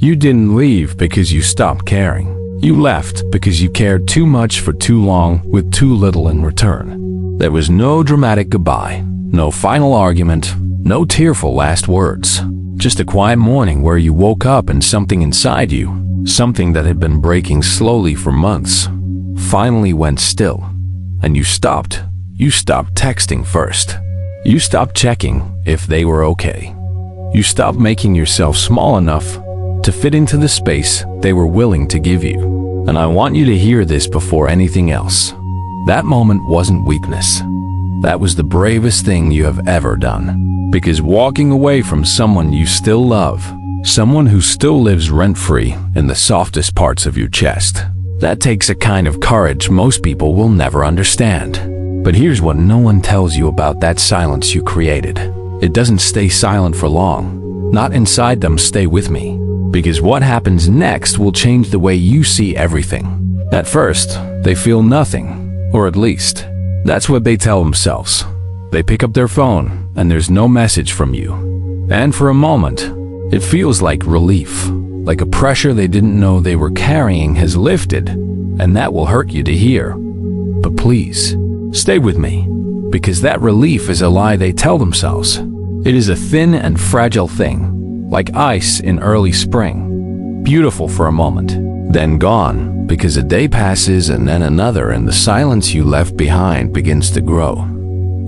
You didn't leave because you stopped caring. You left because you cared too much for too long with too little in return. There was no dramatic goodbye, no final argument, no tearful last words. Just a quiet morning where you woke up and something inside you, something that had been breaking slowly for months, finally went still. And you stopped. You stopped texting first. You stopped checking if they were okay. You stopped making yourself small enough to fit into the space they were willing to give you. And I want you to hear this before anything else. That moment wasn't weakness. That was the bravest thing you have ever done. Because walking away from someone you still love, someone who still lives rent-free in the softest parts of your chest, that takes a kind of courage most people will never understand. But here's what no one tells you about that silence you created. It doesn't stay silent for long. Not inside them. Stay with me. Because what happens next will change the way you see everything. At first, they feel nothing, or at least, that's what they tell themselves. They pick up their phone, and there's no message from you. And for a moment, it feels like relief, like a pressure they didn't know they were carrying has lifted, and that will hurt you to hear. But please, stay with me, because that relief is a lie they tell themselves. It is a thin and fragile thing, like ice in early spring, beautiful for a moment, then gone, because a day passes and then another, and the silence you left behind begins to grow.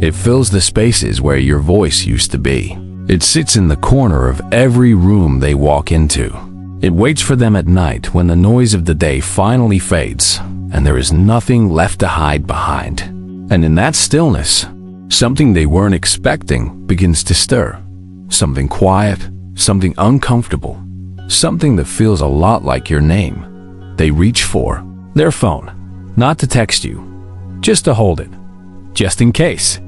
It fills the spaces where your voice used to be. It sits in the corner of every room they walk into. It waits for them at night when the noise of the day finally fades, and there is nothing left to hide behind. And in that stillness, something they weren't expecting begins to stir. Something quiet, something uncomfortable, something that feels a lot like your name. They reach for their phone, not to text you, just to hold it, just in case.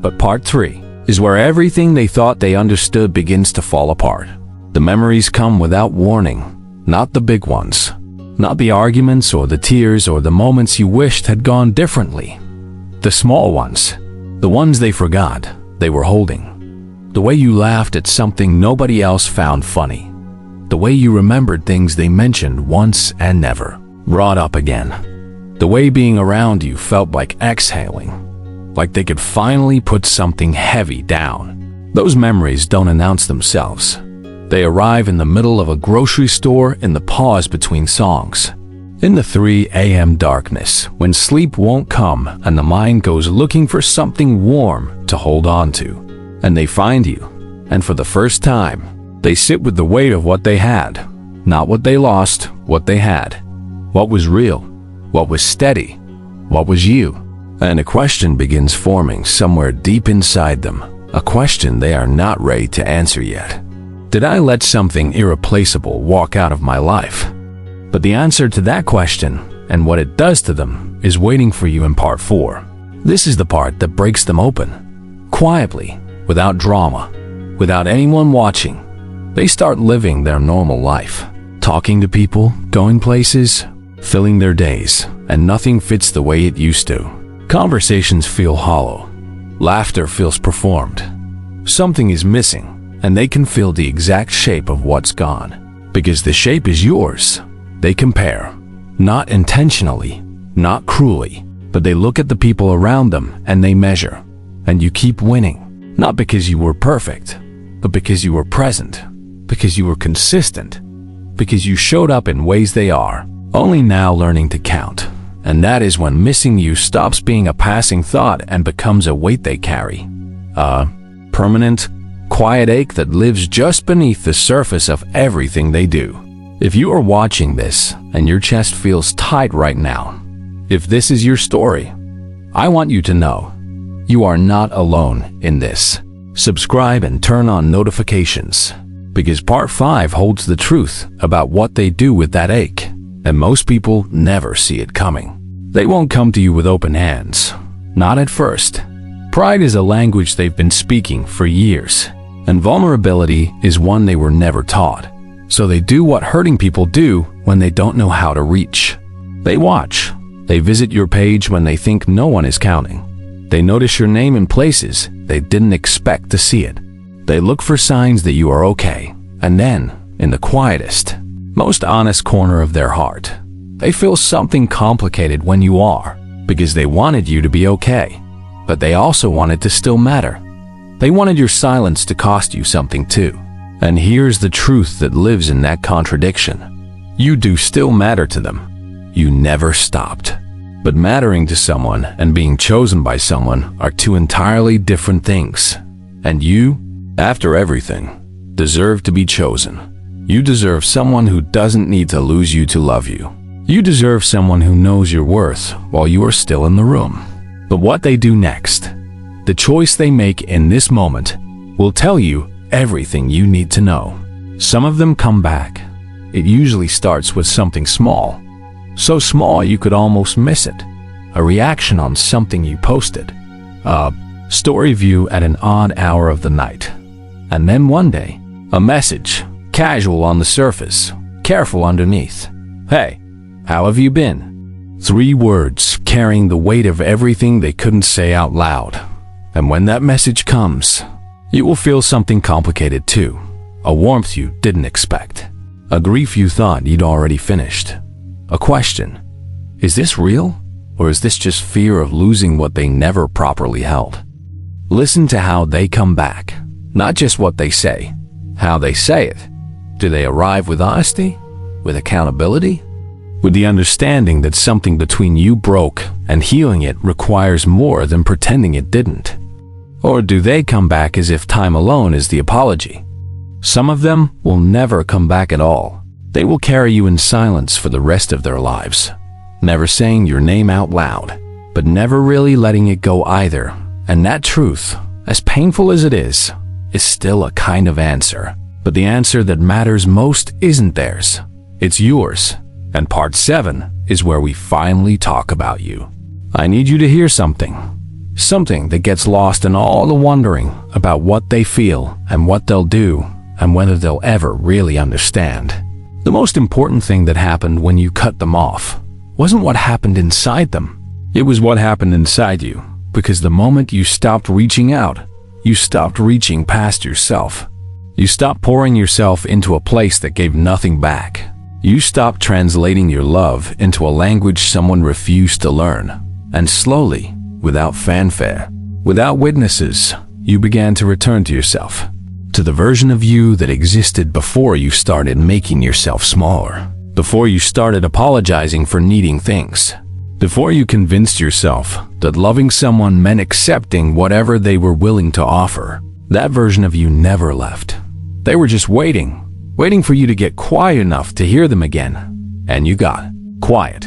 But part 3 is where everything they thought they understood begins to fall apart. The memories come without warning, not the big ones, not the arguments or the tears or the moments you wished had gone differently. The small ones, the ones they forgot they were holding. The way you laughed at something nobody else found funny. The way you remembered things they mentioned once and never brought up again. The way being around you felt like exhaling, like they could finally put something heavy down. Those memories don't announce themselves. They arrive in the middle of a grocery store, in the pause between songs, in the 3 a.m. darkness, when sleep won't come and the mind goes looking for something warm to hold on to. And they find you, and for the first time, they sit with the weight of what they had, not what they lost, what they had. What was real, what was steady, what was you. And a question begins forming somewhere deep inside them, a question they are not ready to answer yet. Did I let something irreplaceable walk out of my life? But the answer to that question, and what it does to them, is waiting for you in part 4. This is the part that breaks them open. Quietly, without drama, without anyone watching, they start living their normal life. Talking to people, going places, filling their days, and nothing fits the way it used to. Conversations feel hollow. Laughter feels performed. Something is missing, and they can feel the exact shape of what's gone. Because the shape is yours. They compare. Not intentionally, not cruelly, but they look at the people around them and they measure. And you keep winning. Not because you were perfect, but because you were present. Because you were consistent. Because you showed up in ways they are only now learning to count. And that is when missing you stops being a passing thought and becomes a weight they carry. A permanent, quiet ache that lives just beneath the surface of everything they do. If you are watching this and your chest feels tight right now, if this is your story, I want you to know you are not alone in this. Subscribe and turn on notifications, because part 5 holds the truth about what they do with that ache. And most people never see it coming. They won't come to you with open hands. Not at first. Pride is a language they've been speaking for years. And vulnerability is one they were never taught. So they do what hurting people do when they don't know how to reach. They watch. They visit your page when they think no one is counting. They notice your name in places they didn't expect to see it. They look for signs that you are okay. And then, in the quietest, most honest corner of their heart. They feel something complicated when you are, because they wanted you to be okay, but they also wanted to still matter. They wanted your silence to cost you something too. And here's the truth that lives in that contradiction. You do still matter to them. You never stopped. But mattering to someone and being chosen by someone are two entirely different things. And you, after everything, deserve to be chosen. You deserve someone who doesn't need to lose you to love you. You deserve someone who knows your worth while you are still in the room. But what they do next, the choice they make in this moment, will tell you everything you need to know. Some of them come back. It usually starts with something small. So small you could almost miss it. A reaction on something you posted. A story view at an odd hour of the night. And then one day, a message, casual on the surface, careful underneath. Hey, how have you been? 3 words carrying the weight of everything they couldn't say out loud. And when that message comes, you will feel something complicated too. A warmth you didn't expect. A grief you thought you'd already finished. A question. Is this real? Or is this just fear of losing what they never properly held? Listen to how they come back. Not just what they say. How they say it. Do they arrive with honesty? With accountability? With the understanding that something between you broke and healing it requires more than pretending it didn't? Or do they come back as if time alone is the apology? Some of them will never come back at all. They will carry you in silence for the rest of their lives, never saying your name out loud, but never really letting it go either. And that truth, as painful as it is still a kind of answer. But the answer that matters most isn't theirs. It's yours. And part 7 is where we finally talk about you. I need you to hear something. Something that gets lost in all the wondering about what they feel and what they'll do and whether they'll ever really understand. The most important thing that happened when you cut them off wasn't what happened inside them. It was what happened inside you, because the moment you stopped reaching out, you stopped reaching past yourself. You stopped pouring yourself into a place that gave nothing back. You stopped translating your love into a language someone refused to learn. And slowly, without fanfare, without witnesses, you began to return to yourself. To the version of you that existed before you started making yourself smaller. Before you started apologizing for needing things. Before you convinced yourself that loving someone meant accepting whatever they were willing to offer. That version of you never left. They were just waiting for you to get quiet enough to hear them again. And you got quiet.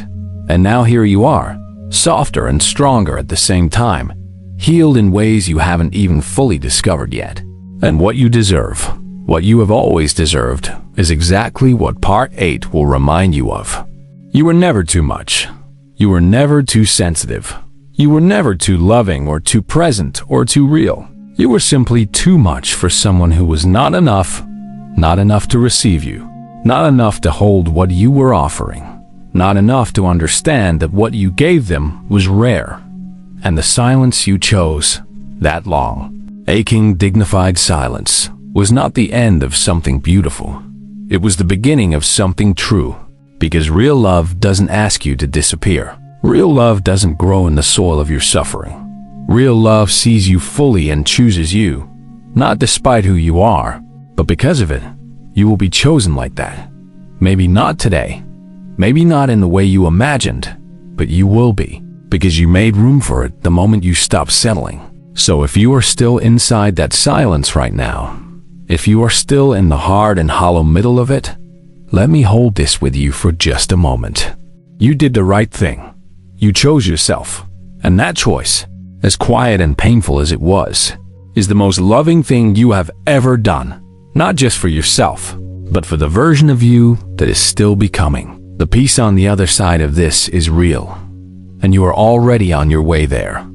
And now here you are, softer and stronger at the same time, healed in ways you haven't even fully discovered yet. And what you deserve, what you have always deserved, is exactly what part 8 will remind you of. You were never too much. You were never too sensitive. You were never too loving or too present or too real. You were simply too much for someone who was not enough to receive you, not enough to hold what you were offering, not enough to understand that what you gave them was rare. And the silence you chose, that long, aching, dignified silence, was not the end of something beautiful. It was the beginning of something true, because real love doesn't ask you to disappear. Real love doesn't grow in the soil of your suffering. Real love sees you fully and chooses you, not despite who you are, but because of it. You will be chosen like that. Maybe not today, maybe not in the way you imagined, but you will be, because you made room for it the moment you stopped settling. So if you are still inside that silence right now, if you are still in the hard and hollow middle of it, let me hold this with you for just a moment. You did the right thing. You chose yourself, and that choice, as quiet and painful as it was, is the most loving thing you have ever done. Not just for yourself, but for the version of you that is still becoming. The peace on the other side of this is real, and you are already on your way there.